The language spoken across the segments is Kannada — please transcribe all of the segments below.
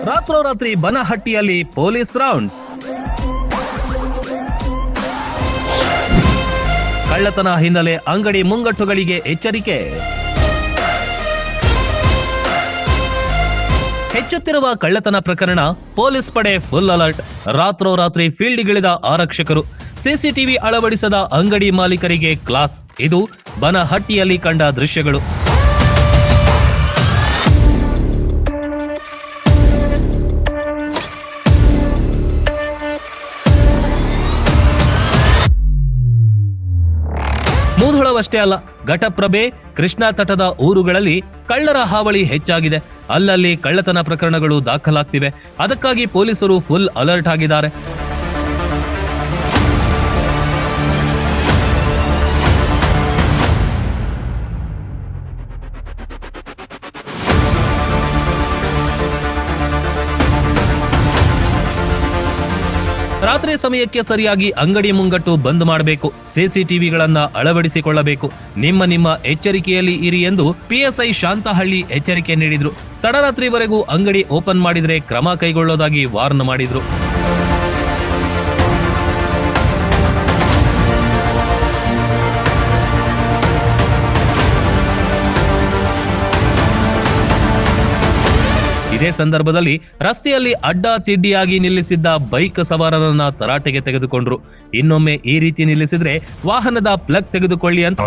ರಾತ್ರೋರಾತ್ರಿ ಬನಹಟ್ಟಿಯಲ್ಲಿ ಪೊಲೀಸ್ ರೌಂಡ್ಸ್. ಕಳ್ಳತನ ಹಿನ್ನೆಲೆ ಅಂಗಡಿ ಮುಂಗಟ್ಟುಗಳಿಗೆ ಎಚ್ಚರಿಕೆ. ಹೆಚ್ಚುತ್ತಿರುವ ಕಳ್ಳತನ ಪ್ರಕರಣ, ಪೊಲೀಸ್ ಪಡೆ ಫುಲ್ ಅಲರ್ಟ್. ರಾತ್ರೋರಾತ್ರಿ ಫೀಲ್ಡ್ಗಿಳಿದ ಆರಕ್ಷಕರು. ಸಿಸಿಟಿವಿ ಅಳವಡಿಸದ ಅಂಗಡಿ ಮಾಲೀಕರಿಗೆ ಕ್ಲಾಸ್. ಇದು ಬನಹಟ್ಟಿಯಲ್ಲಿ ಕಂಡ ದೃಶ್ಯಗಳು. ಮೂಧೋಳವಷ್ಟೇ ಅಲ್ಲ, ಘಟಪ್ರಭೆ, ಕೃಷ್ಣಾ ತಟದ ಊರುಗಳಲ್ಲಿ ಕಳ್ಳರ ಹಾವಳಿ ಹೆಚ್ಚಾಗಿದೆ. ಅಲ್ಲಲ್ಲಿ ಕಳ್ಳತನ ಪ್ರಕರಣಗಳು ದಾಖಲಾಗ್ತಿವೆ. ಅದಕ್ಕಾಗಿ ಪೊಲೀಸರು ಫುಲ್ ಅಲರ್ಟ್ ಆಗಿದ್ದಾರೆ. ರಾತ್ರಿ ಸಮಯಕ್ಕೆ ಸರಿಯಾಗಿ ಅಂಗಡಿ ಮುಂಗಟ್ಟು ಬಂದ್ ಮಾಡಬೇಕು. ಸಿಸಿಟಿವಿಗಳನ್ನ ಅಳವಡಿಸಿಕೊಳ್ಳಬೇಕು. ನಿಮ್ಮ ಎಚ್ಚರಿಕೆಯಲ್ಲಿ ಇರಿ ಎಂದು ಪಿಎಸ್ಐ ಶಾಂತಹಳ್ಳಿ ಎಚ್ಚರಿಕೆ ನೀಡಿದ್ರು. ತಡರಾತ್ರಿವರೆಗೂ ಅಂಗಡಿ ಓಪನ್ ಮಾಡಿದ್ರೆ ಕ್ರಮ ಕೈಗೊಳ್ಳೋದಾಗಿ ವಾರ್ನ್ ಮಾಡಿದ್ರು. ಇದೇ ಸಂದರ್ಭದಲ್ಲಿ ರಸ್ತೆಯಲ್ಲಿ ಅಡ್ಡ ತಿಡ್ಡಿಯಾಗಿ ನಿಲ್ಲಿಸಿದ್ದ ಬೈಕ್ ಸವಾರರನ್ನ ತರಾಟೆಗೆ ತೆಗೆದುಕೊಂಡ್ರು. ಇನ್ನೊಮ್ಮೆ ಈ ರೀತಿ ನಿಲ್ಲಿಸಿದ್ರೆ ವಾಹನದ ಪ್ಲಗ್ ತೆಗೆದುಕೊಳ್ಳಿ ಅಂತ.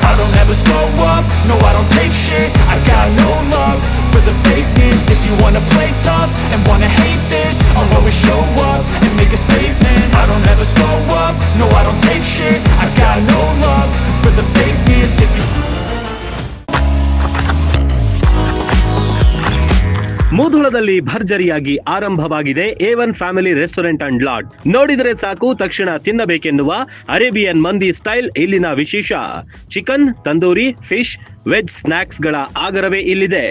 I don't ever slow up, no I don't take shit. I got no love for the fakeness. If you wanna play tough and wanna hate this, I'll always show up and make a statement. I don't ever slow up, no I don't take shit. I got no love for the fakeness. If you ಮೂಧೋಳದಲ್ಲಿ ಭರ್ಜರಿಯಾಗಿ ಆರಂಭವಾಗಿದೆ A1 family restaurant and lodge. ನೋಡಿದರೆ ಸಾಕು ತಕ್ಷಣ ತಿನ್ನಬೇಕೆನ್ನುವ ಅರೇಬಿಯನ್ ಮಂದಿ ಸ್ಟೈಲ್ ಇಲ್ಲಿನ ವಿಶೇಷ. ಚಿಕನ್, ತಂದೂರಿ, ಫಿಶ್, ವೆಜ್ ಸ್ನಾಕ್ಸ್ಗಳ ಆಗರವೇ ಇಲ್ಲಿದೆ.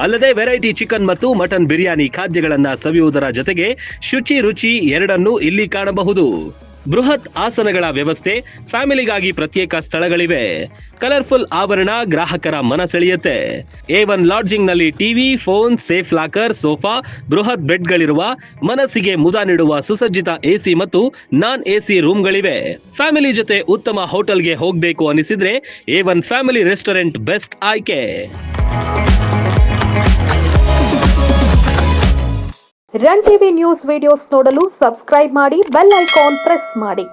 ಅಲ್ಲದೆ ವೆರೈಟಿ ಚಿಕನ್ ಮತ್ತು ಮಟನ್ ಬಿರಿಯಾನಿ ಖಾದ್ಯಗಳನ್ನ ಸವಿಯುವುದರ ಜೊತೆಗೆ ಶುಚಿ ರುಚಿ ಎರಡನ್ನೂ ಇಲ್ಲಿ ಕಾಣಬಹುದು. ಬೃಹತ್ ಆಸನಗಳ ವ್ಯವಸ್ಥೆ, ಫ್ಯಾಮಿಲಿಗಾಗಿ ಪ್ರತ್ಯೇಕ ಸ್ಥಳಗಳಿವೆ. ಕಲರ್ಫುಲ್ ಆವರಣ ಗ್ರಾಹಕರ ಮನ ಸೆಳೆಯುತ್ತೆ. A1 ಲಾಡ್ಜಿಂಗ್ ನಲ್ಲಿ TV, phone, safe locker, sofa, ಬೃಹತ್ ಬೆಡ್ಗಳಿರುವ, ಮನಸ್ಸಿಗೆ ಮುದ ನೀಡುವ ಸುಸಜ್ಜಿತ ಎಸಿ ಮತ್ತು ನಾನ್ ಎಸಿ ರೂಮ್ಗಳಿವೆ. ಫ್ಯಾಮಿಲಿ ಜೊತೆ ಉತ್ತಮ ಹೋಟೆಲ್ಗೆ ಹೋಗಬೇಕು ಅನಿಸಿದ್ರೆ A1 ಫ್ಯಾಮಿಲಿ ರೆಸ್ಟೋರೆಂಟ್ ಬೆಸ್ಟ್ ಆಯ್ಕೆ. ರನ್ ಟಿವಿ ನ್ಯೂಸ್ ವಿಡಿಯೋಸ್ ನೋಡಲು ಸಬ್ಸ್ಕ್ರೈಬ್ ಮಾಡಿ, ಬೆಲ್ ಐಕಾನ್ ಪ್ರೆಸ್ ಮಾಡಿ.